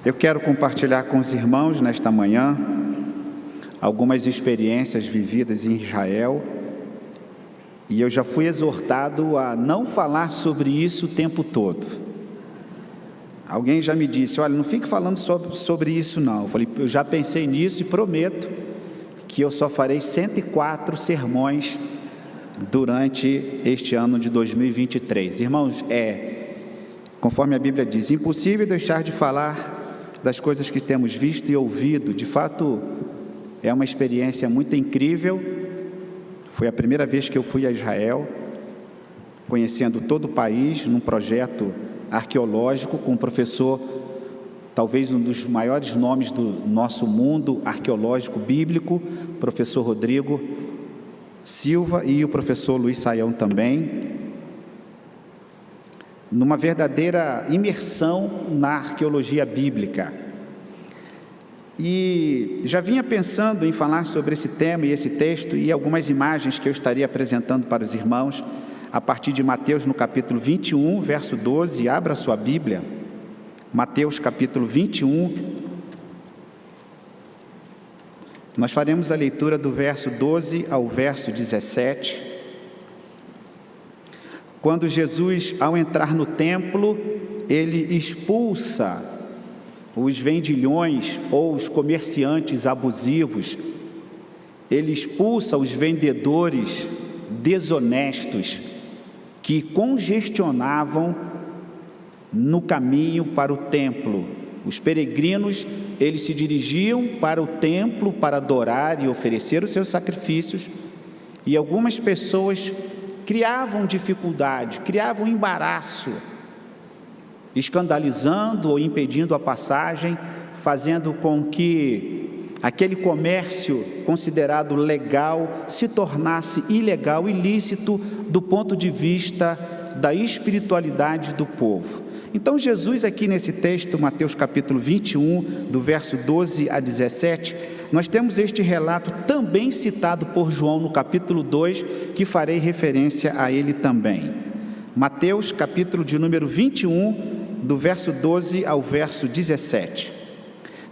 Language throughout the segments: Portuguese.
Eu quero compartilhar com os irmãos nesta manhã algumas experiências vividas em Israel, e eu já fui exortado a não falar sobre isso o tempo todo. Alguém já me disse: olha, não fique falando sobre isso não. Eu falei: eu já pensei nisso e prometo que eu só farei 104 sermões durante este ano de 2023. Irmãos, conforme a Bíblia diz, impossível deixar de falar das coisas que temos visto e ouvido. De fato, é uma experiência muito incrível. Foi a primeira vez que eu fui a Israel, conhecendo todo o país, num projeto arqueológico, com um professor, talvez um dos maiores nomes do nosso mundo arqueológico bíblico, professor Rodrigo Silva, e o professor Luiz Saião também, numa verdadeira imersão na arqueologia bíblica. E já vinha pensando em falar sobre esse tema e esse texto e algumas imagens que eu estaria apresentando para os irmãos a partir de Mateus, no capítulo 21, verso 12. Abra sua Bíblia, Mateus capítulo 21. Nós faremos a leitura do verso 12 ao verso 17. Quando Jesus, ao entrar no templo, ele expulsa os vendilhões ou os comerciantes abusivos, ele expulsa os vendedores desonestos que congestionavam no caminho para o templo. Os peregrinos, eles se dirigiam para o templo para adorar e oferecer os seus sacrifícios, e algumas pessoas criavam dificuldade, criavam embaraço, escandalizando ou impedindo a passagem, fazendo com que aquele comércio considerado legal se tornasse ilegal, ilícito, do ponto de vista da espiritualidade do povo. Então Jesus, aqui nesse texto, Mateus capítulo 21, do verso 12 a 17, nós temos este relato também citado por João no capítulo 2, que farei referência a ele também. Mateus capítulo de número 21, do verso 12 ao verso 17.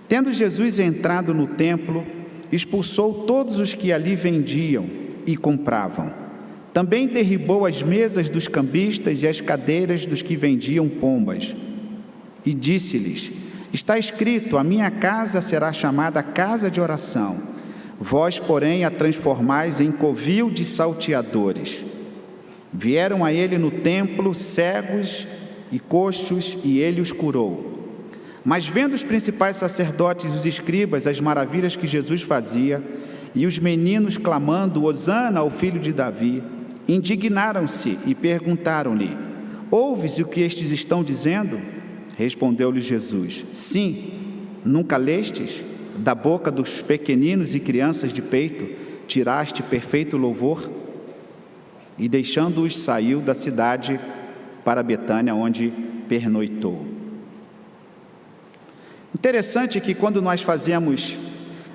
Tendo Jesus entrado no templo, expulsou todos os que ali vendiam e compravam. Também derribou as mesas dos cambistas e as cadeiras dos que vendiam pombas. E disse-lhes: está escrito, a minha casa será chamada casa de oração. Vós, porém, a transformais em covil de salteadores. Vieram a ele no templo cegos e coxos, e ele os curou. Mas vendo os principais sacerdotes e os escribas as maravilhas que Jesus fazia, e os meninos clamando, Hosana ao filho de Davi, indignaram-se e perguntaram-lhe: ouves o que estes estão dizendo? Respondeu-lhe Jesus: sim, nunca lestes? Da boca dos pequeninos e crianças de peito tiraste perfeito louvor? E deixando-os, saiu da cidade para Betânia, onde pernoitou. Interessante que quando nós fazemos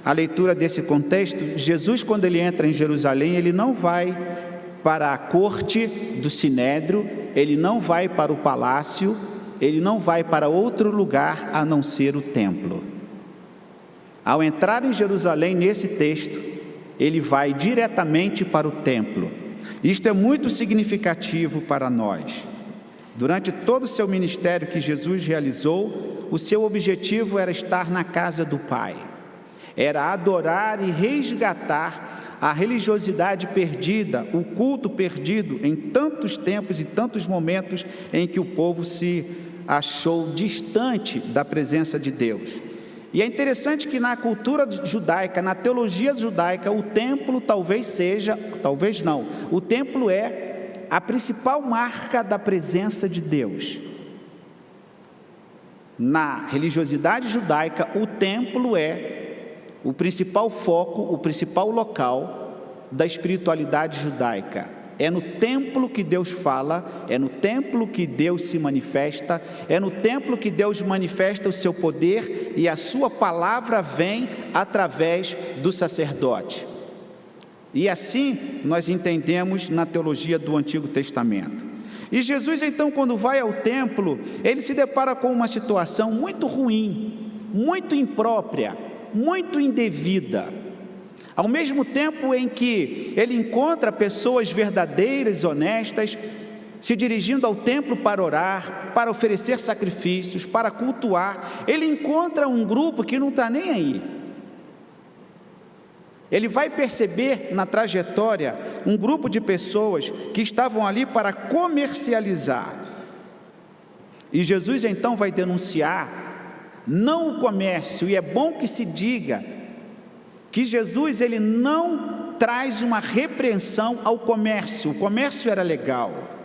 a leitura desse contexto, Jesus, quando ele entra em Jerusalém, ele não vai para a corte do Sinédrio, ele não vai para o palácio, ele não vai para outro lugar a não ser o templo. Ao entrar em Jerusalém, nesse texto, ele vai diretamente para o templo. Isto é muito significativo para nós. Durante todo o seu ministério que Jesus realizou, o seu objetivo era estar na casa do Pai, era adorar e resgatar a religiosidade perdida, o culto perdido em tantos tempos e tantos momentos em que o povo se achou distante da presença de Deus. E é interessante que na cultura judaica, na teologia judaica, o templo o templo é a principal marca da presença de Deus. Na religiosidade judaica, o templo é o principal foco, o principal local da espiritualidade judaica. É no templo que Deus fala, é no templo que Deus se manifesta, é no templo que Deus manifesta o seu poder e a sua palavra vem através do sacerdote. E assim nós entendemos na teologia do Antigo Testamento. E Jesus, então, quando vai ao templo, ele se depara com uma situação muito ruim. muito imprópria, muito indevida. Ao mesmo tempo em que ele encontra pessoas verdadeiras e honestas, se dirigindo ao templo para orar, para oferecer sacrifícios, para cultuar, ele encontra um grupo que não está nem aí. Ele vai perceber na trajetória um grupo de pessoas que estavam ali para comercializar. E Jesus então vai denunciar, não o comércio, e é bom que se diga que Jesus ele não traz uma repreensão ao comércio. O comércio era legal.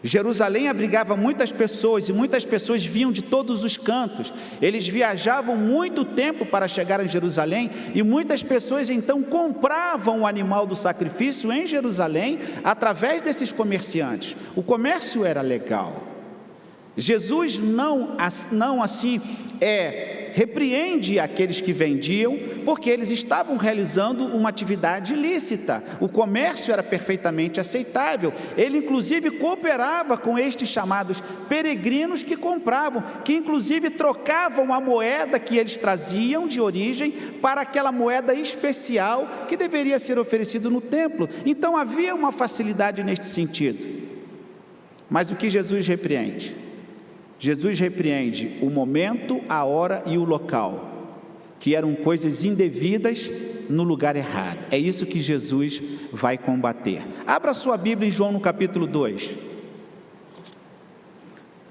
Jerusalém abrigava muitas pessoas e muitas pessoas vinham de todos os cantos. Eles viajavam muito tempo para chegar a Jerusalém e muitas pessoas então compravam o animal do sacrifício em Jerusalém através desses comerciantes. O comércio era legal. Jesus não assim repreende aqueles que vendiam, porque eles estavam realizando uma atividade ilícita. O comércio era perfeitamente aceitável. Ele inclusive cooperava com estes chamados peregrinos que compravam, que inclusive trocavam a moeda que eles traziam de origem para aquela moeda especial que deveria ser oferecida no templo. Então havia uma facilidade neste sentido. Mas o que Jesus repreende? Jesus repreende o momento, a hora e o local, que eram coisas indevidas no lugar errado. É isso que Jesus vai combater. Abra sua Bíblia em João no capítulo 2.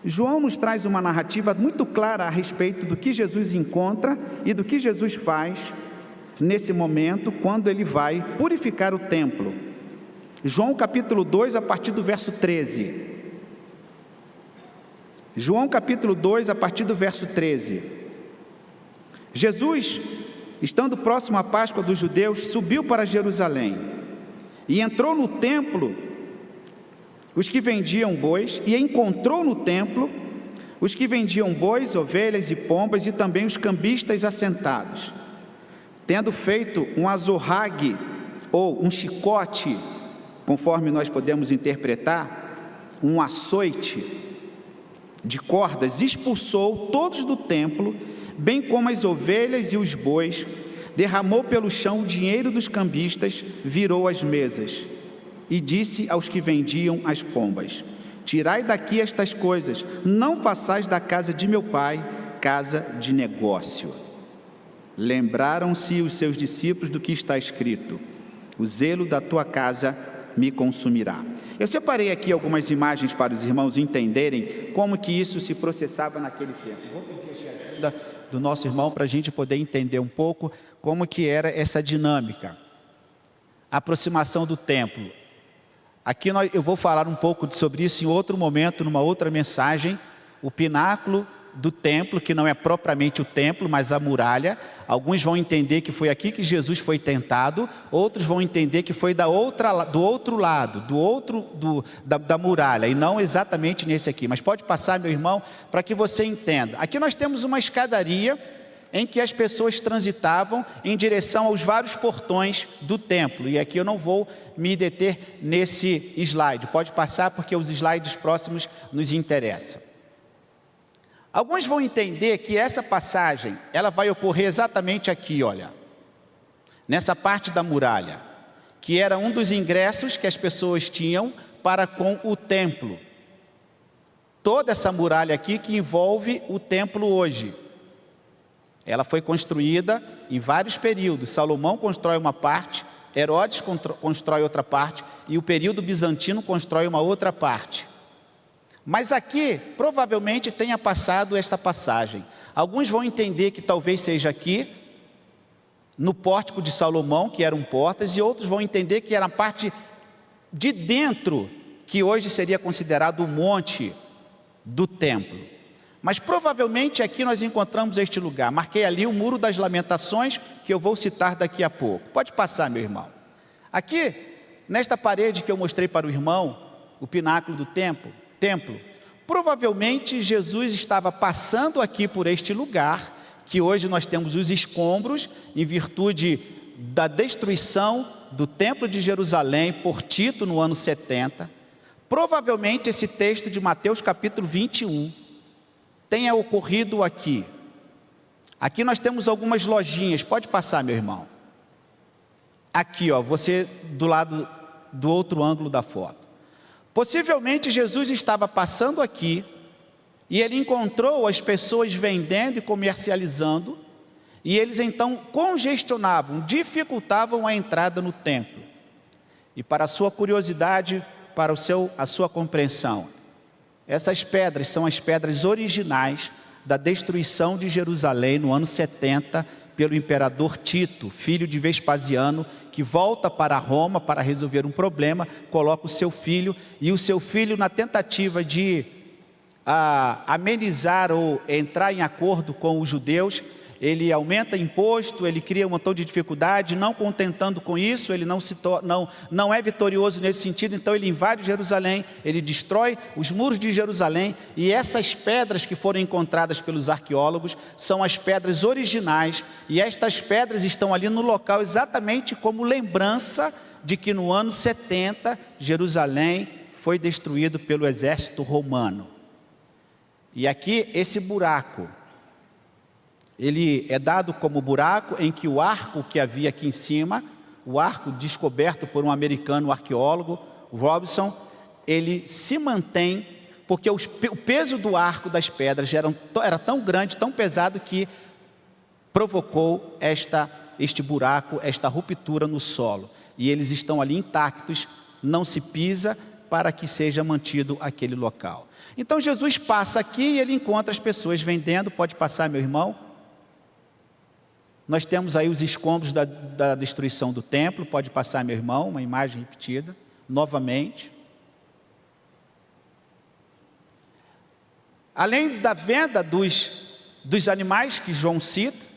João nos traz uma narrativa muito clara a respeito do que Jesus encontra e do que Jesus faz nesse momento, quando ele vai purificar o templo. João capítulo 2, a partir do verso 13. João capítulo 2, a partir do verso 13. Jesus, estando próximo à Páscoa dos judeus, subiu para Jerusalém e entrou no templo os que vendiam bois, e encontrou no templo os que vendiam bois, ovelhas e pombas, e também os cambistas assentados, tendo feito um azorrague, ou um chicote, conforme nós podemos interpretar, um açoite de cordas, expulsou todos do templo, bem como as ovelhas e os bois, derramou pelo chão o dinheiro dos cambistas, virou as mesas, e disse aos que vendiam as pombas: tirai daqui estas coisas, não façais da casa de meu pai casa de negócio. Lembraram-se os seus discípulos do que está escrito: o zelo da tua casa me consumirá. Eu separei aqui algumas imagens para os irmãos entenderem como que isso se processava naquele tempo. Vou pedir a ajuda do nosso irmão para a gente poder entender um pouco como que era essa dinâmica. A aproximação do templo. Aqui eu vou falar um pouco sobre isso em outro momento, numa outra mensagem. O pináculo do templo, que não é propriamente o templo, mas a muralha. Alguns vão entender que foi aqui que Jesus foi tentado, outros vão entender que foi do outro lado, da muralha, e não exatamente nesse aqui. Mas pode passar, meu irmão, para que você entenda. Aqui nós temos uma escadaria em que as pessoas transitavam em direção aos vários portões do templo, e aqui eu não vou me deter nesse slide. Pode passar, porque os slides próximos nos interessam. Alguns vão entender que essa passagem, ela vai ocorrer exatamente aqui, olha, nessa parte da muralha, que era um dos ingressos que as pessoas tinham para com o templo. Toda essa muralha aqui que envolve o templo hoje. Ela foi construída em vários períodos. Salomão constrói uma parte, Herodes constrói outra parte, e o período bizantino constrói uma outra parte. Mas aqui, provavelmente tenha passado esta passagem. Alguns vão entender que talvez seja aqui, no pórtico de Salomão, que eram portas, e outros vão entender que era a parte de dentro, que hoje seria considerado o monte do templo. Mas provavelmente aqui nós encontramos este lugar. Marquei ali o Muro das Lamentações, que eu vou citar daqui a pouco. Pode passar, meu irmão. Aqui, nesta parede que eu mostrei para o irmão, o pináculo do templo, provavelmente Jesus estava passando aqui por este lugar, que hoje nós temos os escombros, em virtude da destruição do templo de Jerusalém por Tito no ano 70. Provavelmente esse texto de Mateus capítulo 21 tenha ocorrido aqui. Aqui nós temos algumas lojinhas, pode passar, meu irmão. Aqui, ó, você do lado do outro ângulo da foto. Possivelmente Jesus estava passando aqui e ele encontrou as pessoas vendendo e comercializando, e eles então congestionavam, dificultavam a entrada no templo. E para a sua curiosidade, para a sua compreensão, essas pedras são as pedras originais da destruição de Jerusalém no ano 70 pelo imperador Tito, filho de Vespasiano, que volta para Roma para resolver um problema, coloca o seu filho, e o seu filho, na tentativa de amenizar ou entrar em acordo com os judeus, ele aumenta imposto, ele cria um montão de dificuldade. Não contentando com isso, ele não é vitorioso nesse sentido, então ele invade Jerusalém, ele destrói os muros de Jerusalém, e essas pedras que foram encontradas pelos arqueólogos são as pedras originais, e estas pedras estão ali no local exatamente como lembrança de que no ano 70 Jerusalém foi destruído pelo exército romano. E aqui esse buraco, ele é dado como buraco em que o arco que havia aqui em cima, o arco descoberto por um americano arqueólogo, Robinson, ele se mantém, porque o peso do arco das pedras era tão grande, tão pesado, que provocou este buraco, esta ruptura no solo. E eles estão ali intactos, não se pisa, para que seja mantido aquele local. Então Jesus passa aqui e ele encontra as pessoas vendendo. Pode passar, meu irmão. Nós temos aí os escombros da destruição do templo. Pode passar, meu irmão, uma imagem repetida, novamente. Além da venda dos animais que João cita,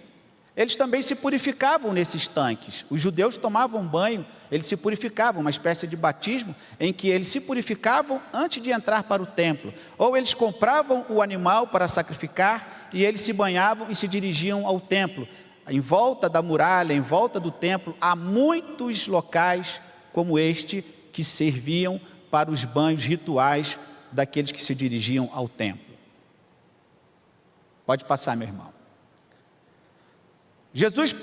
eles também se purificavam nesses tanques. Os judeus tomavam banho, eles se purificavam, uma espécie de batismo, em que eles se purificavam antes de entrar para o templo. Ou eles compravam o animal para sacrificar, e eles se banhavam e se dirigiam ao templo. Em volta da muralha, em volta do templo, há muitos locais como este, que serviam para os banhos rituais daqueles que se dirigiam ao templo. Pode passar, meu irmão. Jesus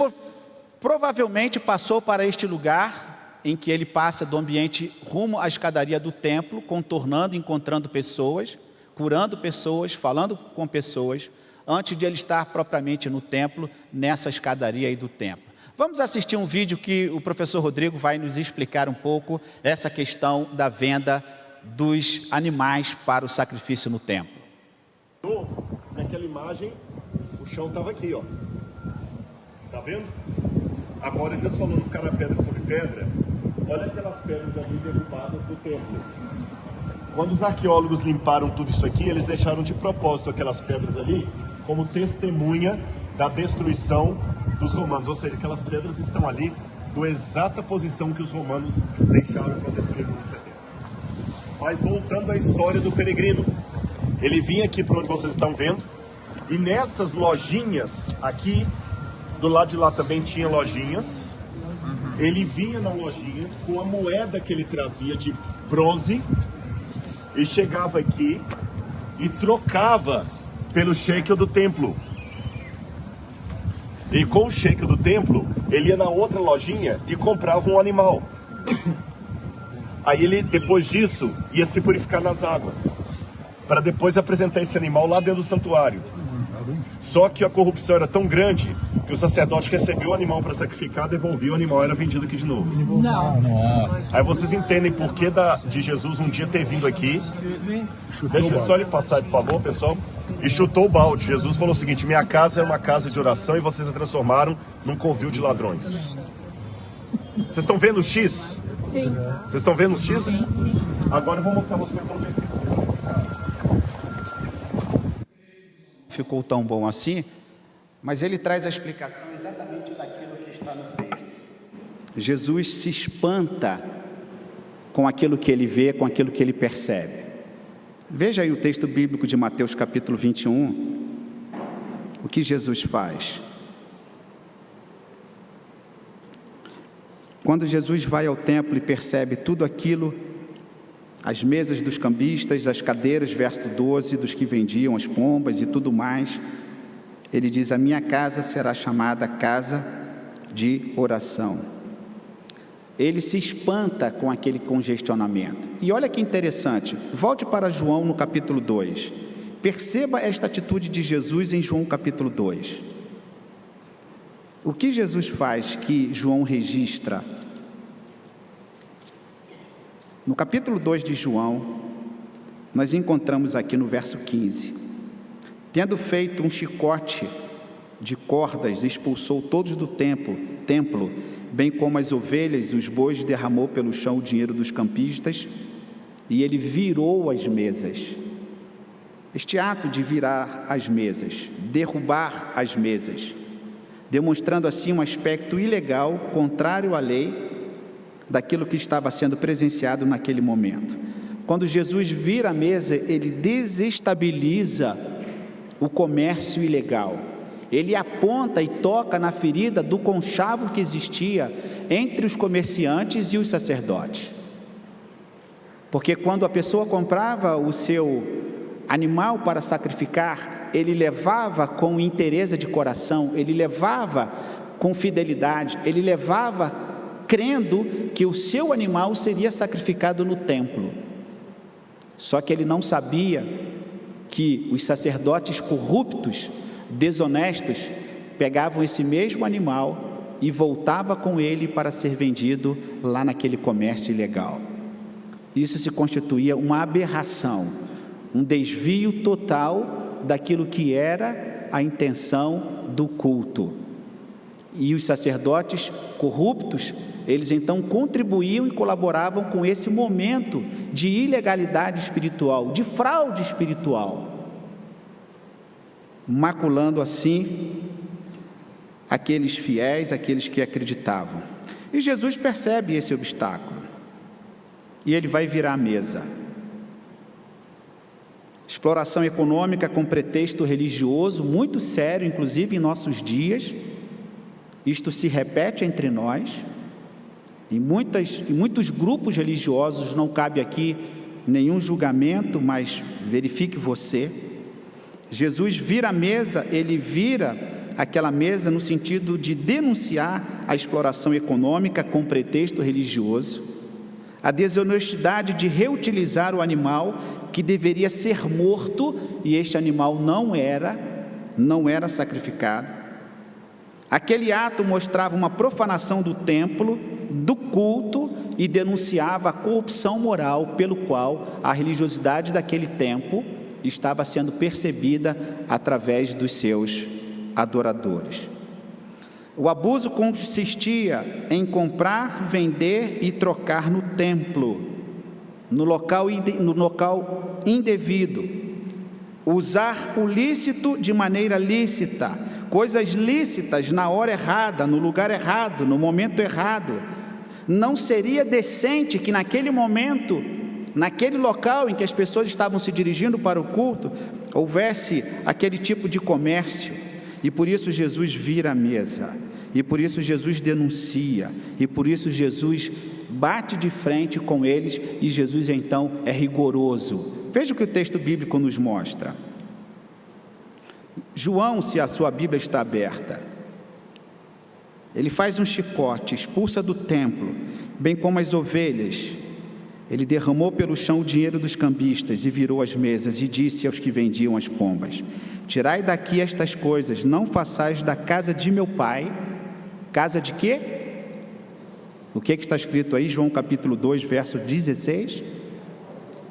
provavelmente passou para este lugar, em que ele passa do ambiente rumo à escadaria do templo, contornando, encontrando pessoas, curando pessoas, falando com pessoas, antes de ele estar propriamente no templo, nessa escadaria aí do templo. Vamos assistir um vídeo que o professor Rodrigo vai nos explicar um pouco essa questão da venda dos animais para o sacrifício no templo. Naquela imagem, o chão estava aqui, ó. Tá vendo? Agora, Jesus falando ficar na pedra sobre pedra, olha aquelas pedras ali derrubadas do templo. Quando os arqueólogos limparam tudo isso aqui, eles deixaram de propósito aquelas pedras ali como testemunha da destruição dos romanos. Ou seja, aquelas pedras estão ali na exata posição que os romanos deixaram para destruir no ano 70. Mas voltando à história do peregrino, ele vinha aqui para onde vocês estão vendo, e nessas lojinhas aqui, do lado de lá também tinha lojinhas. Ele vinha na lojinha com a moeda que ele trazia de bronze e chegava aqui e trocava pelo shekel do templo. E com o shekel do templo, ele ia na outra lojinha e comprava um animal. Aí ele, depois disso, ia se purificar nas águas, para depois apresentar esse animal lá dentro do santuário. Só que a corrupção era tão grande que o sacerdote recebeu o animal para sacrificar, devolvia o animal, era vendido aqui de novo. Não. Aí vocês entendem por que de Jesus um dia ter vindo aqui. Deixa só ele passar, por favor, pessoal. E chutou o balde. Jesus falou o seguinte: minha casa é uma casa de oração e vocês a transformaram num covil de ladrões. Vocês estão vendo o X? Sim. Vocês estão vendo o X? Agora eu vou mostrar vocês onde é que ficou tão bom assim, mas ele traz a explicação exatamente daquilo que está no texto. Jesus se espanta com aquilo que ele vê, com aquilo que ele percebe. Veja aí o texto bíblico de Mateus capítulo 21, o que Jesus faz. Quando Jesus vai ao templo e percebe tudo aquilo, as mesas dos cambistas, as cadeiras, verso 12, dos que vendiam as pombas e tudo mais, Ele diz: a minha casa será chamada casa de oração. Ele se espanta com aquele congestionamento. E olha que interessante, volte para João no capítulo 2. Perceba esta atitude de Jesus em João capítulo 2. O que Jesus faz que João registra? No capítulo 2 de João, nós encontramos aqui no verso 15: tendo feito um chicote de cordas, expulsou todos do templo, bem como as ovelhas e os bois, derramou pelo chão o dinheiro dos campistas, e ele virou as mesas. Este ato de virar as mesas, derrubar as mesas, demonstrando assim um aspecto ilegal, contrário à lei, daquilo que estava sendo presenciado naquele momento. Quando Jesus vira a mesa, ele desestabiliza o comércio ilegal. Ele aponta e toca na ferida do conchavo que existia entre os comerciantes e os sacerdotes. Porque quando a pessoa comprava o seu animal para sacrificar, ele levava com interesse de coração, ele levava com fidelidade, ele levava crendo que o seu animal seria sacrificado no templo. Só que ele não sabia que os sacerdotes corruptos, desonestos, pegavam esse mesmo animal e voltavam com ele para ser vendido lá naquele comércio ilegal. Isso se constituía uma aberração, um desvio total daquilo que era a intenção do culto. E os sacerdotes corruptos, eles então contribuíam e colaboravam com esse momento de ilegalidade espiritual, de fraude espiritual, maculando assim aqueles fiéis, aqueles que acreditavam. E Jesus percebe esse obstáculo, e ele vai virar a mesa. Exploração econômica com pretexto religioso, muito sério, inclusive em nossos dias. Isto se repete entre nós, em muitos grupos religiosos. Não cabe aqui nenhum julgamento, mas verifique você. Jesus vira a mesa, ele vira aquela mesa no sentido de denunciar a exploração econômica com pretexto religioso, a desonestidade de reutilizar o animal que deveria ser morto, e este animal não era sacrificado. Aquele ato mostrava uma profanação do templo, do culto, e denunciava a corrupção moral pelo qual a religiosidade daquele tempo estava sendo percebida através dos seus adoradores. O abuso consistia em comprar, vender e trocar no templo, no local indevido, usar o lícito de maneira lícita, coisas lícitas na hora errada, no lugar errado, no momento errado. Não seria decente que naquele momento, naquele local em que as pessoas estavam se dirigindo para o culto, houvesse aquele tipo de comércio. E por isso Jesus vira a mesa, e por isso Jesus denuncia, e por isso Jesus bate de frente com eles, e Jesus então é rigoroso. Veja o que o texto bíblico nos mostra. João, se a sua Bíblia está aberta, ele faz um chicote, expulsa do templo, bem como as ovelhas. Ele derramou pelo chão o dinheiro dos cambistas e virou as mesas, e disse aos que vendiam as pombas: tirai daqui estas coisas, não façais da casa de meu pai, casa de quê? O que está escrito aí, João capítulo 2, verso 16?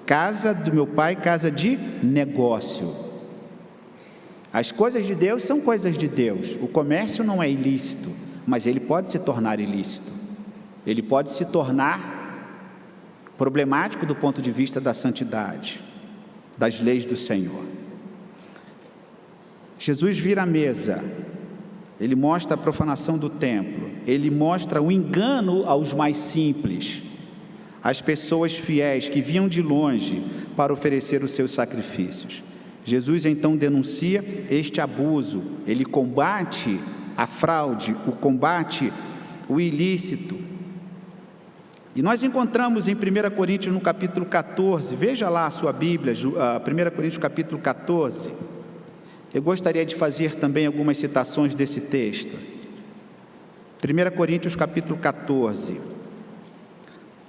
Casa do meu pai, casa de negócio. As coisas de Deus são coisas de Deus. O comércio não é ilícito, mas ele pode se tornar ilícito. Ele pode se tornar problemático do ponto de vista da santidade, das leis do Senhor. Jesus vira a mesa, ele mostra a profanação do templo, ele mostra o engano aos mais simples, às pessoas fiéis que vinham de longe para oferecer os seus sacrifícios. Jesus então denuncia este abuso, ele combate a fraude, combate o ilícito. E nós encontramos em 1 Coríntios no capítulo 14, veja lá a sua Bíblia, 1 Coríntios capítulo 14, Eu gostaria de fazer também algumas citações desse texto. 1 Coríntios capítulo 14.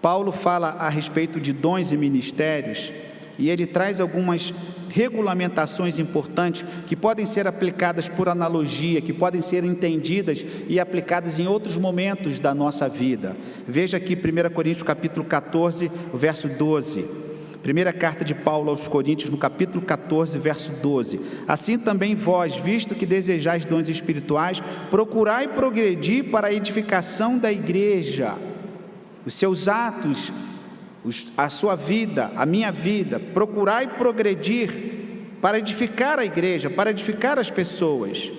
Paulo fala a respeito de dons e ministérios, e ele traz algumas regulamentações importantes que podem ser aplicadas por analogia, que podem ser entendidas e aplicadas em outros momentos da nossa vida. Veja aqui 1 Coríntios capítulo 14, verso 12. Primeira carta de Paulo aos Coríntios, no capítulo 14, verso 12. Assim também vós, visto que desejais dons espirituais, procurai progredir para a edificação da igreja. Os seus atos, a sua vida, a minha vida, procurai progredir para edificar a igreja, para edificar as pessoas.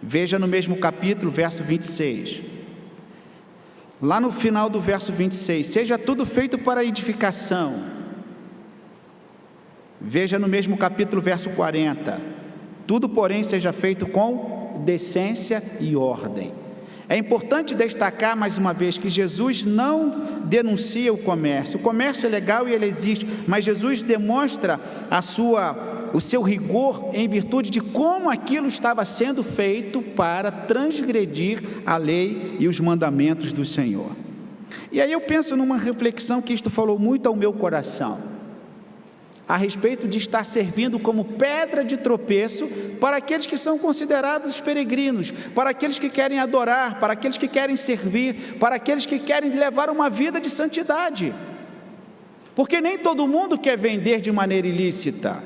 Veja no mesmo capítulo, verso 26. Lá no final do verso 26, seja tudo feito para edificação. Veja no mesmo capítulo, verso 40, tudo, porém, seja feito com decência e ordem. É importante destacar mais uma vez que Jesus não denuncia o comércio é legal e ele existe, mas Jesus demonstra o seu rigor em virtude de como aquilo estava sendo feito para transgredir a lei e os mandamentos do Senhor. E aí eu penso numa reflexão que isto falou muito ao meu coração, a respeito de estar servindo como pedra de tropeço para aqueles que são considerados peregrinos, para aqueles que querem adorar, para aqueles que querem servir, para aqueles que querem levar uma vida de santidade, porque nem todo mundo quer vender de maneira ilícita,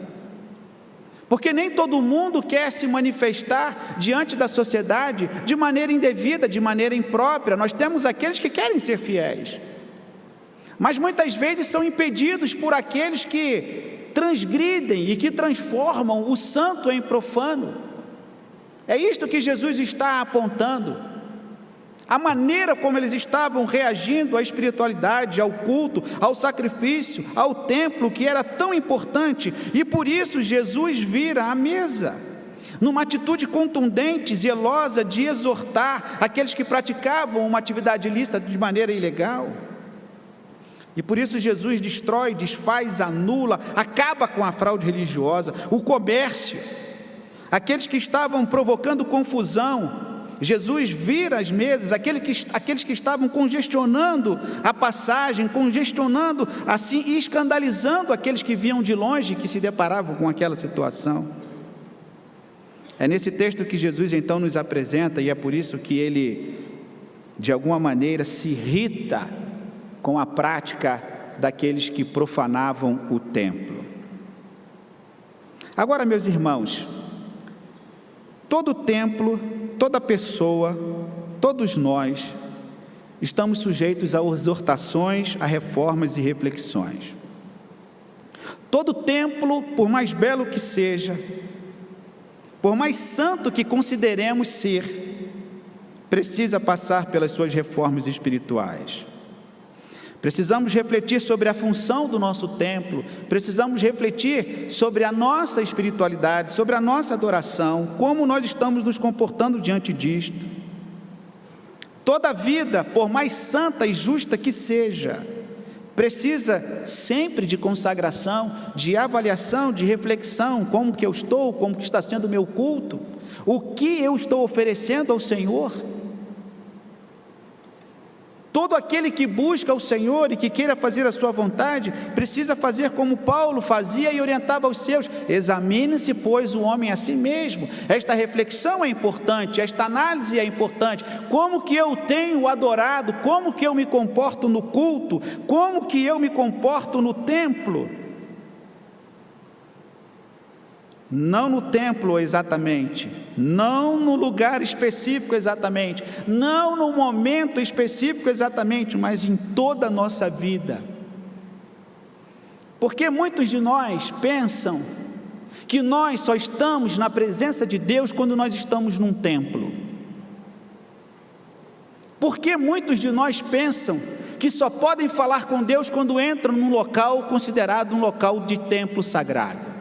porque nem todo mundo quer se manifestar diante da sociedade de maneira indevida, de maneira imprópria. Nós temos aqueles que querem ser fiéis, mas muitas vezes são impedidos por aqueles que transgridem e que transformam o santo em profano. É isto que Jesus está apontando. A maneira como eles estavam reagindo à espiritualidade, ao culto, ao sacrifício, ao templo, que era tão importante, e por isso Jesus vira à mesa, numa atitude contundente, zelosa de exortar aqueles que praticavam uma atividade ilícita de maneira ilegal. E por isso Jesus destrói, desfaz, anula, acaba com a fraude religiosa, o comércio, aqueles que estavam provocando confusão. Jesus vira as mesas, aqueles que estavam congestionando a passagem, congestionando assim e escandalizando aqueles que vinham de longe, que se deparavam com aquela situação. É nesse texto que Jesus então nos apresenta, e é por isso que ele, de alguma maneira, se irrita com a prática daqueles que profanavam o templo. Agora, meus irmãos, todo templo, toda pessoa, todos nós, estamos sujeitos a exortações, a reformas e reflexões. Todo templo, por mais belo que seja, por mais santo que consideremos ser, precisa passar pelas suas reformas espirituais. Precisamos refletir sobre a função do nosso templo, precisamos refletir sobre a nossa espiritualidade, sobre a nossa adoração, como nós estamos nos comportando diante disto. Toda vida, por mais santa e justa que seja, precisa sempre de consagração, de avaliação, de reflexão, como que eu estou, como que está sendo o meu culto, o que eu estou oferecendo ao Senhor. Todo aquele que busca o Senhor e que queira fazer a sua vontade, precisa fazer como Paulo fazia e orientava os seus: examine-se, pois, o homem a si mesmo. Esta reflexão é importante, esta análise é importante. Como que eu tenho adorado, como que eu me comporto no culto, como que eu me comporto no templo? Não no templo exatamente, não no lugar específico exatamente, não no momento específico exatamente, mas em toda a nossa vida. Porque muitos de nós pensam que nós só estamos na presença de Deus quando nós estamos num templo. Porque muitos de nós pensam que só podem falar com Deus quando entram num local considerado um local de templo sagrado.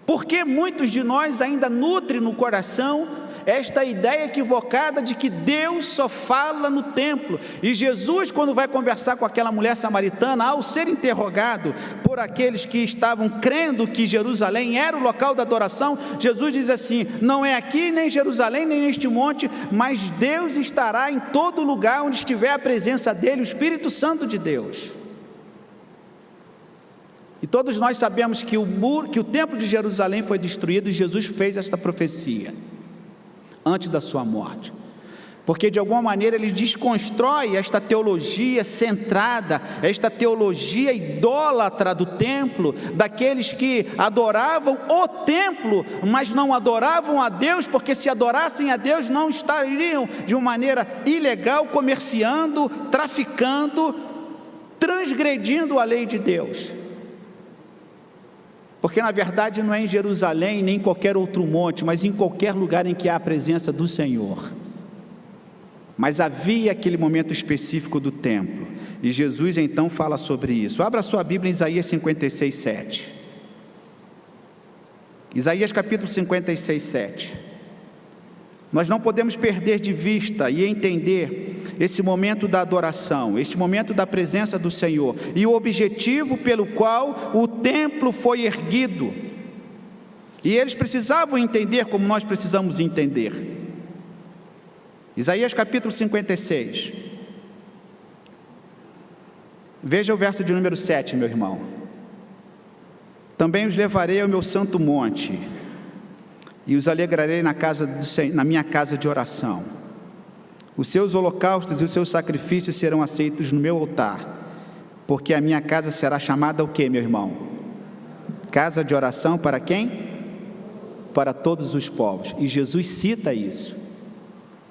Porque muitos de nós ainda nutrem no coração esta ideia equivocada de que Deus só fala no templo. E Jesus, quando vai conversar com aquela mulher samaritana, ao ser interrogado por aqueles que estavam crendo que Jerusalém era o local da adoração, Jesus diz assim: não é aqui, nem em Jerusalém, nem neste monte, mas Deus estará em todo lugar onde estiver a presença dele, o Espírito Santo de Deus. E todos nós sabemos que o templo de Jerusalém foi destruído, e Jesus fez esta profecia antes da sua morte, porque de alguma maneira ele desconstrói esta teologia centrada, esta teologia idólatra do templo, daqueles que adoravam o templo, mas não adoravam a Deus, porque se adorassem a Deus não estariam de uma maneira ilegal, comerciando, traficando, transgredindo a lei de Deus. Porque na verdade não é em Jerusalém, nem em qualquer outro monte, mas em qualquer lugar em que há a presença do Senhor. Mas havia aquele momento específico do templo, e Jesus então fala sobre isso. Abra sua Bíblia em Isaías 56, 7. Isaías capítulo 56, 7. Nós não podemos perder de vista e entender esse momento da adoração, este momento da presença do Senhor, e o objetivo pelo qual o templo foi erguido. E eles precisavam entender como nós precisamos entender. Isaías capítulo 56. Veja o verso de número 7, meu irmão. Também os levarei ao meu santo monte, e os alegrarei na minha casa de oração. Os seus holocaustos e os seus sacrifícios serão aceitos no meu altar, porque a minha casa será chamada o quê, meu irmão? Casa de oração para quem? Para todos os povos. E Jesus cita isso.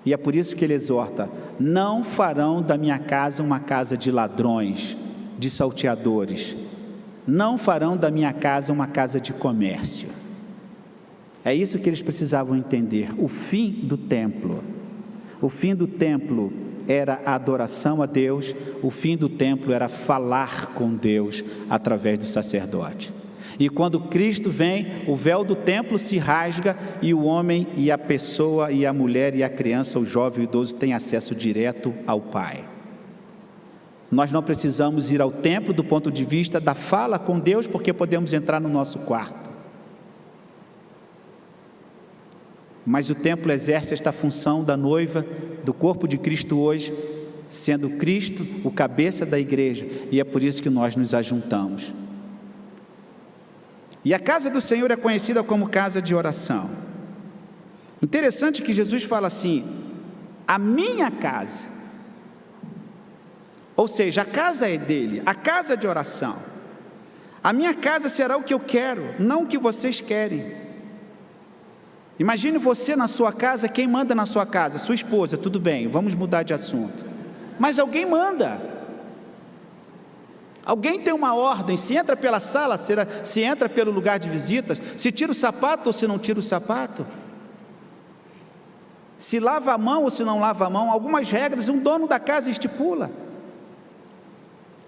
E é por isso que ele exorta: não farão da minha casa uma casa de ladrões, de salteadores. Não farão da minha casa uma casa de comércio. É isso que eles precisavam entender. O fim do templo. O fim do templo era a adoração a Deus. O fim do templo era falar com Deus através do sacerdote. E quando Cristo vem, o véu do templo se rasga, e o homem e a pessoa e a mulher e a criança, o jovem e o idoso têm acesso direto ao Pai. Nós não precisamos ir ao templo do ponto de vista da fala com Deus, porque podemos entrar no nosso quarto. Mas o templo exerce esta função da noiva, do corpo de Cristo hoje, sendo Cristo o cabeça da igreja, e é por isso que nós nos ajuntamos. E a casa do Senhor é conhecida como casa de oração. Interessante que Jesus fala assim: a minha casa, ou seja, a casa é dele, a casa de oração. A minha casa será o que eu quero, não o que vocês querem. Imagine você na sua casa, quem manda na sua casa? Sua esposa, tudo bem, vamos mudar de assunto. Mas alguém manda. Alguém tem uma ordem, se entra pela sala, se entra pelo lugar de visitas, se tira o sapato ou se não tira o sapato, se lava a mão ou se não lava a mão, algumas regras um dono da casa estipula.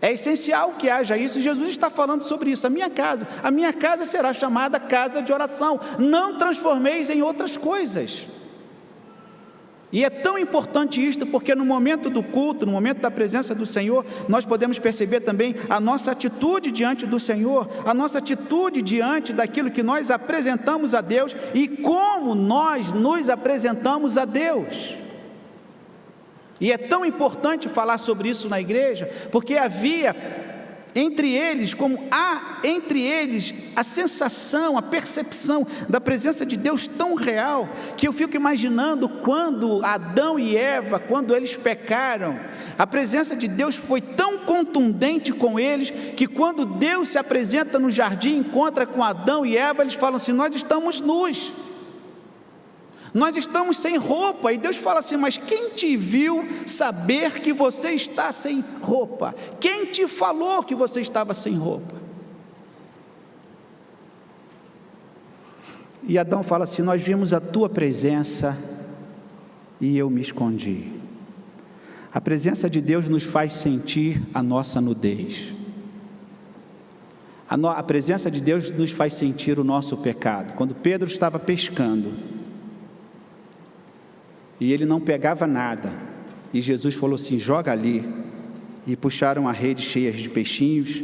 É essencial que haja isso. Jesus está falando sobre isso. A minha casa será chamada casa de oração. Não transformeis em outras coisas. E é tão importante isto, porque no momento do culto, no momento da presença do Senhor, nós podemos perceber também a nossa atitude diante do Senhor, a nossa atitude diante daquilo que nós apresentamos a Deus e como nós nos apresentamos a Deus. E é tão importante falar sobre isso na igreja, porque havia entre eles, a sensação, a percepção da presença de Deus tão real, que eu fico imaginando quando Adão e Eva, quando eles pecaram, a presença de Deus foi tão contundente com eles, que quando Deus se apresenta no jardim, encontra com Adão e Eva, eles falam assim: nós estamos nus. Nós estamos sem roupa. E Deus fala assim: mas quem te viu saber que você está sem roupa? Quem te falou que você estava sem roupa? E Adão fala assim: nós vimos a tua presença e eu me escondi. A presença de Deus nos faz sentir a nossa nudez. A presença de Deus nos faz sentir o nosso pecado. Quando Pedro estava pescando, e ele não pegava nada, e Jesus falou assim: joga ali, e puxaram a rede cheia de peixinhos.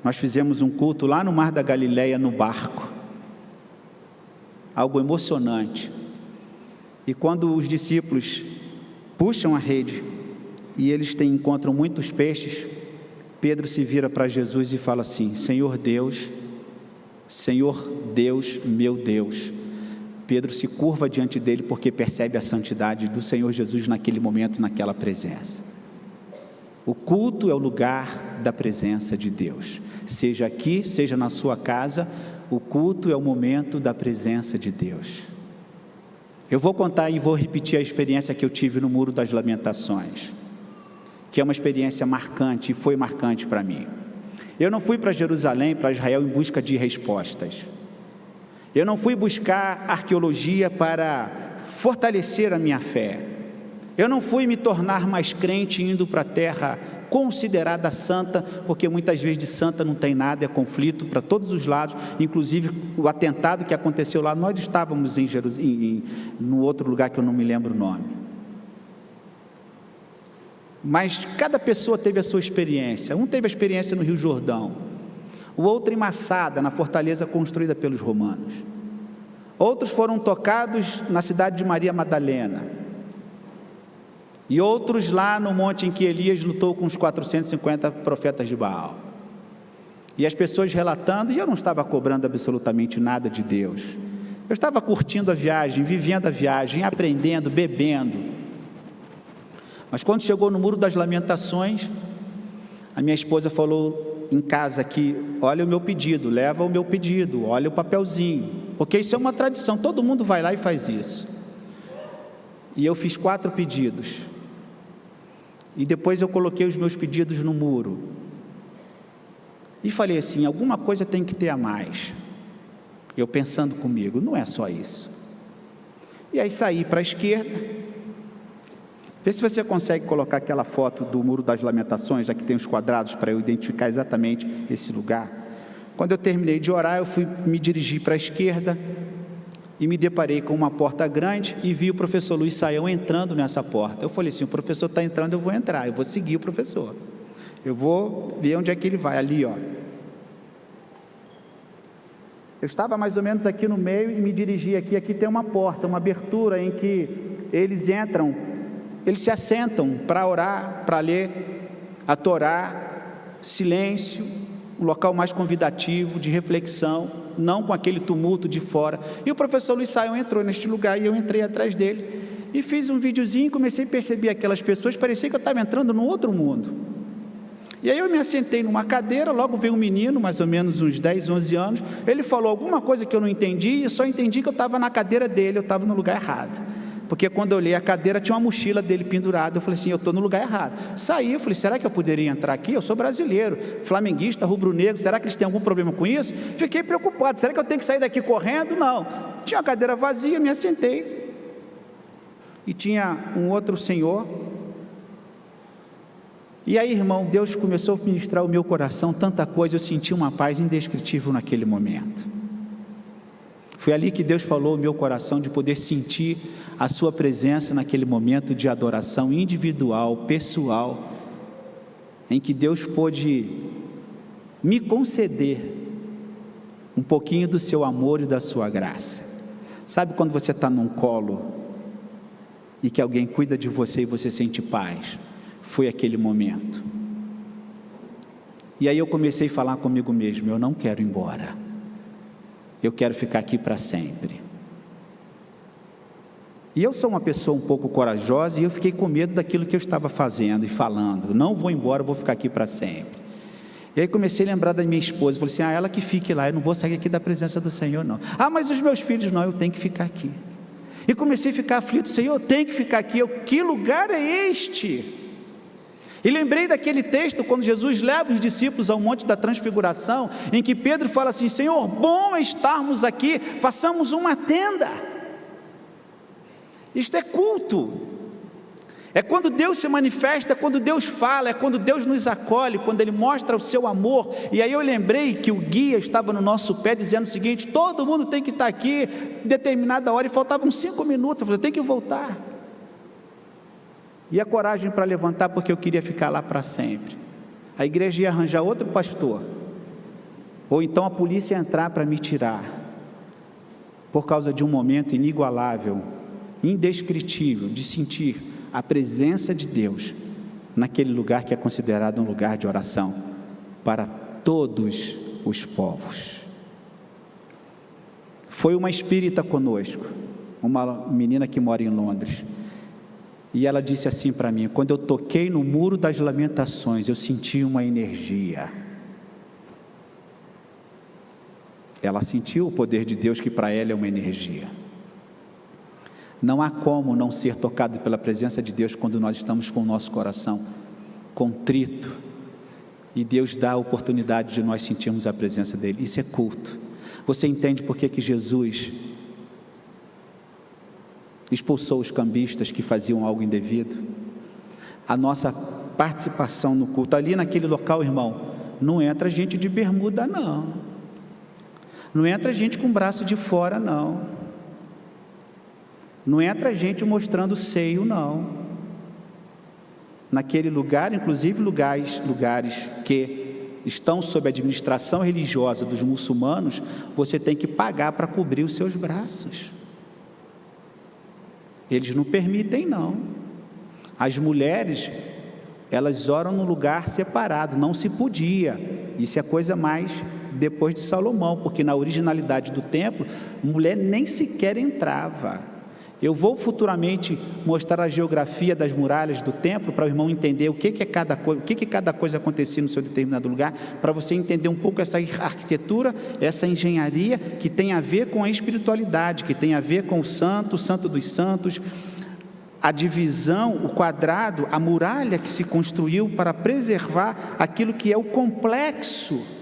Nós fizemos um culto lá no Mar da Galileia, no barco, algo emocionante. E quando os discípulos puxam a rede, e eles encontram muitos peixes, Pedro se vira para Jesus e fala assim: Senhor Deus, meu Deus. Pedro se curva diante dele, porque percebe a santidade do Senhor Jesus naquele momento, naquela presença. O culto é o lugar da presença de Deus, seja aqui, seja na sua casa, o culto é o momento da presença de Deus. Eu vou contar e vou repetir a experiência que eu tive no Muro das Lamentações, que é uma experiência marcante, e foi marcante para mim. Eu não fui para Jerusalém, para Israel, em busca de respostas. Eu não fui buscar arqueologia para fortalecer a minha fé. Eu não fui me tornar mais crente indo para a terra considerada santa, porque muitas vezes de santa não tem nada, é conflito para todos os lados. Inclusive o atentado que aconteceu lá, nós estávamos em Jerusalém, no outro lugar que eu não me lembro o nome. Mas cada pessoa teve a sua experiência. Um teve a experiência no Rio Jordão, o outro em Massada, na fortaleza construída pelos romanos. Outros foram tocados na cidade de Maria Madalena, e outros lá no monte em que Elias lutou com os 450 profetas de Baal. E as pessoas relatando, e eu não estava cobrando absolutamente nada de Deus. Eu estava curtindo a viagem, vivendo a viagem, aprendendo, bebendo. Mas quando chegou no Muro das Lamentações, a minha esposa falou em casa aqui: olha o meu pedido, leva o meu pedido, olha o papelzinho, porque isso é uma tradição, todo mundo vai lá e faz isso. E eu fiz 4 pedidos, e depois eu coloquei os meus pedidos no muro, e falei assim: alguma coisa tem que ter a mais. Eu pensando comigo, não é só isso. E aí saí para a esquerda. Vê se você consegue colocar aquela foto do Muro das Lamentações, já que tem os quadrados, para eu identificar exatamente esse lugar. Quando eu terminei de orar, eu me dirigi para a esquerda e me deparei com uma porta grande e vi o professor Luiz Saião entrando nessa porta. Eu falei assim: o professor está entrando, eu vou entrar, eu vou seguir o professor, eu vou ver onde é que ele vai, ali ó. Eu estava mais ou menos aqui no meio e me dirigi aqui tem uma porta, uma abertura em que eles entram, eles se assentam para orar, para ler a Torá, silêncio, um local mais convidativo, de reflexão, não com aquele tumulto de fora. E o professor Luiz Saião entrou neste lugar e eu entrei atrás dele e fiz um videozinho, comecei a perceber aquelas pessoas, parecia que eu estava entrando num outro mundo. E aí eu me assentei numa cadeira, logo veio um menino, mais ou menos uns 10, 11 anos, ele falou alguma coisa que eu não entendi, e só entendi que eu estava na cadeira dele, eu estava no lugar errado. Porque quando eu olhei a cadeira, tinha uma mochila dele pendurada. Eu falei assim: eu estou no lugar errado. Saí, eu falei: será que eu poderia entrar aqui? Eu sou brasileiro, flamenguista, rubro-negro, será que eles têm algum problema com isso? Fiquei preocupado, será que eu tenho que sair daqui correndo? Não, tinha uma cadeira vazia, me assentei, e tinha um outro senhor. E aí, irmão, Deus começou a ministrar o meu coração, tanta coisa, eu senti uma paz indescritível naquele momento. Foi ali que Deus falou o meu coração, de poder sentir a sua presença naquele momento de adoração individual, pessoal, em que Deus pôde me conceder um pouquinho do seu amor e da sua graça. Sabe quando você está num colo e que alguém cuida de você e você sente paz? Foi aquele momento. E aí eu comecei a falar comigo mesmo: eu não quero ir embora, eu quero ficar aqui para sempre. E eu sou uma pessoa um pouco corajosa, e eu fiquei com medo daquilo que eu estava fazendo e falando: não vou embora, eu vou ficar aqui para sempre. E aí comecei a lembrar da minha esposa, falei assim: ela que fique lá, eu não vou sair aqui da presença do Senhor não. Mas os meus filhos, não, eu tenho que ficar aqui. E comecei a ficar aflito: Senhor, eu tenho que ficar aqui, que lugar é este? E lembrei daquele texto, quando Jesus leva os discípulos ao Monte da Transfiguração, em que Pedro fala assim: Senhor, bom é estarmos aqui, façamos uma tenda. Isto é culto, É quando Deus se manifesta, é quando Deus fala, é quando Deus nos acolhe, quando Ele mostra o seu amor. E aí eu lembrei que o guia estava no nosso pé dizendo o seguinte: todo mundo tem que estar aqui em determinada hora, e faltavam 5 minutos, eu falei, tem que voltar. E a coragem para levantar, porque eu queria ficar lá para sempre. A igreja ia arranjar outro pastor, ou então a polícia ia entrar para me tirar, por causa de um momento inigualável, indescritível, de sentir a presença de Deus naquele lugar que é considerado um lugar de oração para todos os povos. Foi uma espírita conosco, uma menina que mora em Londres, e ela disse assim para mim: quando eu toquei no Muro das Lamentações, eu senti uma energia. Ela sentiu o poder de Deus, que para ela é uma energia. Não há como não ser tocado pela presença de Deus quando nós estamos com o nosso coração contrito, e Deus dá a oportunidade de nós sentirmos a presença dEle. Isso é culto. Você entende por que Jesus expulsou os cambistas que faziam algo indevido? A nossa participação no culto, ali naquele local, irmão, não entra gente de bermuda, não entra gente com o braço de fora, não entra gente mostrando o seio, não. Naquele lugar, inclusive lugares que estão sob a administração religiosa dos muçulmanos, você tem que pagar para cobrir os seus braços. Eles não permitem, não. As mulheres, elas oram num lugar separado, não se podia. Isso é coisa mais depois de Salomão, porque na originalidade do templo, mulher nem sequer entrava. Eu vou futuramente mostrar a geografia das muralhas do templo, para o irmão entender o que cada coisa acontecia no seu determinado lugar, para você entender um pouco essa arquitetura, essa engenharia, que tem a ver com a espiritualidade, que tem a ver com o santo dos santos, a divisão, o quadrado, a muralha que se construiu para preservar aquilo que é o complexo,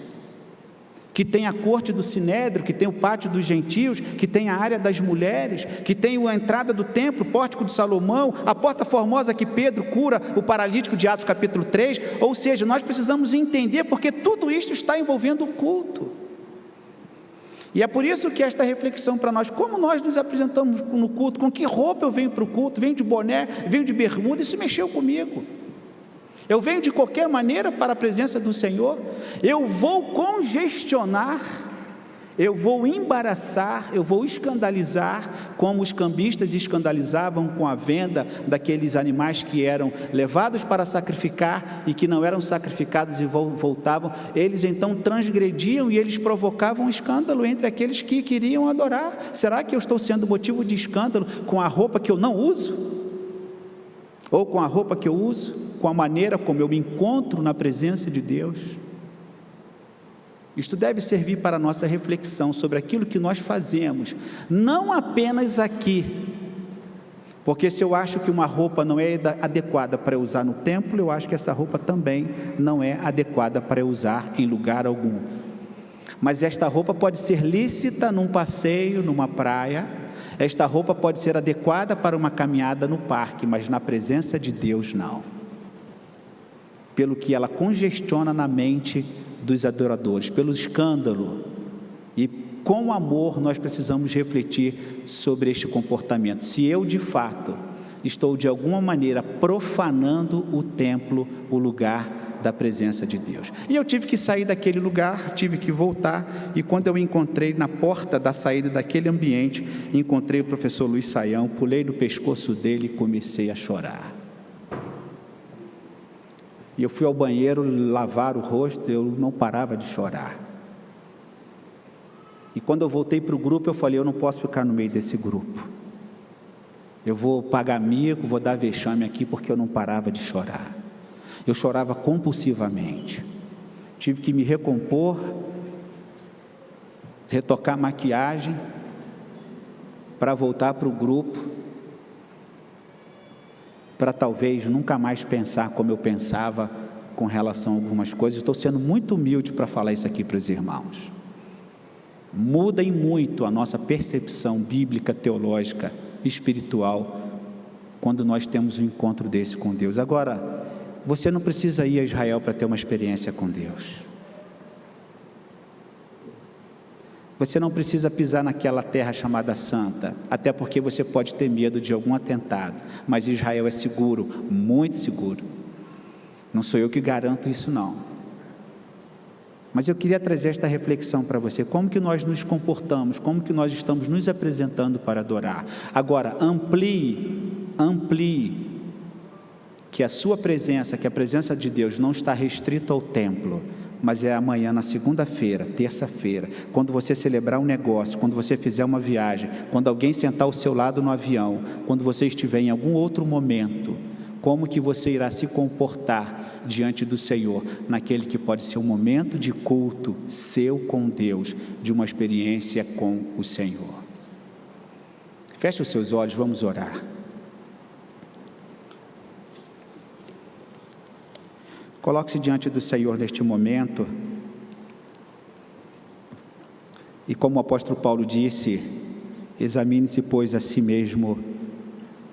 que tem a corte do Sinédrio, que tem o pátio dos gentios, que tem a área das mulheres, que tem a entrada do templo, o pórtico de Salomão, a porta formosa que Pedro cura o paralítico de Atos capítulo 3, ou seja, nós precisamos entender, porque tudo isso está envolvendo o culto. E é por isso que esta reflexão para nós: como nós nos apresentamos no culto, com que roupa eu venho para o culto, venho de boné, venho de bermuda, isso mexeu comigo. Eu venho de qualquer maneira para a presença do Senhor, eu vou congestionar, eu vou embaraçar, eu vou escandalizar, como os cambistas escandalizavam com a venda daqueles animais que eram levados para sacrificar e que não eram sacrificados e voltavam. Eles então transgrediam e eles provocavam escândalo entre aqueles que queriam adorar. Será que eu estou sendo motivo de escândalo com a roupa que eu não uso? Ou com a roupa que eu uso? Com a maneira como eu me encontro na presença de Deus? Isto deve servir para a nossa reflexão sobre aquilo que nós fazemos, não apenas aqui, porque se eu acho que uma roupa não é adequada para eu usar no templo, eu acho que essa roupa também não é adequada para eu usar em lugar algum. Mas esta roupa pode ser lícita num passeio, numa praia. Esta roupa pode ser adequada para uma caminhada no parque, mas na presença de Deus não. Pelo que ela congestiona na mente dos adoradores, pelo escândalo. E com amor nós precisamos refletir sobre este comportamento. Se eu de fato estou de alguma maneira profanando o templo, o lugar da presença de Deus. E eu tive que sair daquele lugar, tive que voltar, e quando eu encontrei na porta da saída daquele ambiente, encontrei o professor Luiz Saião, pulei no pescoço dele e comecei a chorar. E eu fui ao banheiro lavar o rosto, eu não parava de chorar. E quando eu voltei para o grupo, eu falei: eu não posso ficar no meio desse grupo. Eu vou pagar mico, vou dar vexame aqui, porque eu não parava de chorar. Eu chorava compulsivamente. Tive que me recompor, retocar a maquiagem, para voltar para o grupo, para talvez nunca mais pensar como eu pensava com relação a algumas coisas. Estou sendo muito humilde para falar isso aqui para os irmãos. Muda em muito a nossa percepção bíblica, teológica, espiritual, quando nós temos um encontro desse com Deus. Agora, você não precisa ir a Israel para ter uma experiência com Deus. Você não precisa pisar naquela terra chamada santa, até porque você pode ter medo de algum atentado, mas Israel é seguro, muito seguro. Não sou eu que garanto isso não. Mas eu queria trazer esta reflexão para você, como que nós nos comportamos, como que nós estamos nos apresentando para adorar. Agora, amplie, que a sua presença, que a presença de Deus não está restrita ao templo, mas é amanhã, na segunda-feira, terça-feira, quando você celebrar um negócio, quando você fizer uma viagem, quando alguém sentar ao seu lado no avião, quando você estiver em algum outro momento, como que você irá se comportar diante do Senhor, naquele que pode ser um momento de culto seu com Deus, de uma experiência com o Senhor. Feche os seus olhos, vamos orar. Coloque-se diante do Senhor neste momento, e como o apóstolo Paulo disse, examine-se, pois, a si mesmo,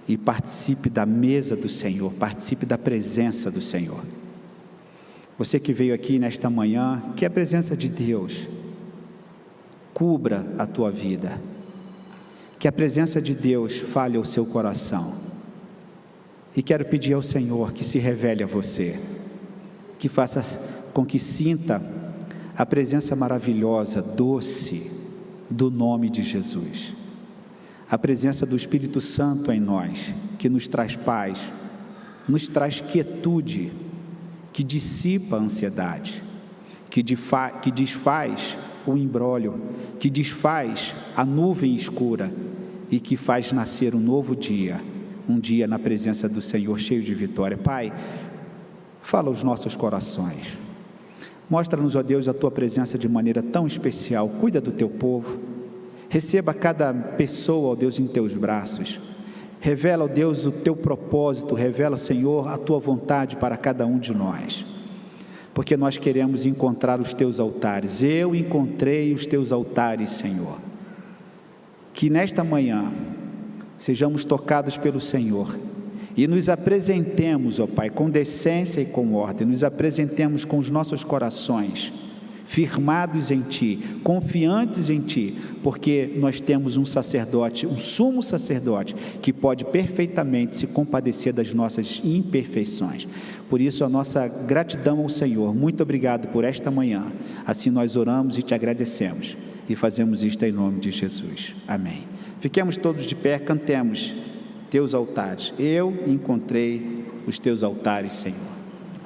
e participe da mesa do Senhor, participe da presença do Senhor. Você que veio aqui nesta manhã, que a presença de Deus cubra a tua vida, que a presença de Deus fale ao seu coração, e quero pedir ao Senhor que se revele a você, que faça com que sinta a presença maravilhosa, doce, do nome de Jesus, a presença do Espírito Santo em nós, que nos traz paz, nos traz quietude, que dissipa a ansiedade, que desfaz o imbróglio, que desfaz a nuvem escura e que faz nascer um novo dia, um dia na presença do Senhor cheio de vitória. Pai, fala aos nossos corações, mostra-nos, ó Deus, a Tua presença de maneira tão especial, cuida do Teu povo, receba cada pessoa, ó Deus, em Teus braços, revela, ó Deus, o Teu propósito, revela, Senhor, a Tua vontade para cada um de nós, porque nós queremos encontrar os Teus altares. Eu encontrei os Teus altares, Senhor, que nesta manhã sejamos tocados pelo Senhor, e nos apresentemos, ó Pai, com decência e com ordem, nos apresentemos com os nossos corações firmados em Ti, confiantes em Ti, porque nós temos um sacerdote, um sumo sacerdote, que pode perfeitamente se compadecer das nossas imperfeições. Por isso, a nossa gratidão ao Senhor. Muito obrigado por esta manhã. Assim nós oramos e Te agradecemos, e fazemos isto em nome de Jesus. Amém. Fiquemos todos de pé, cantemos Teus altares. Eu encontrei os Teus altares, Senhor.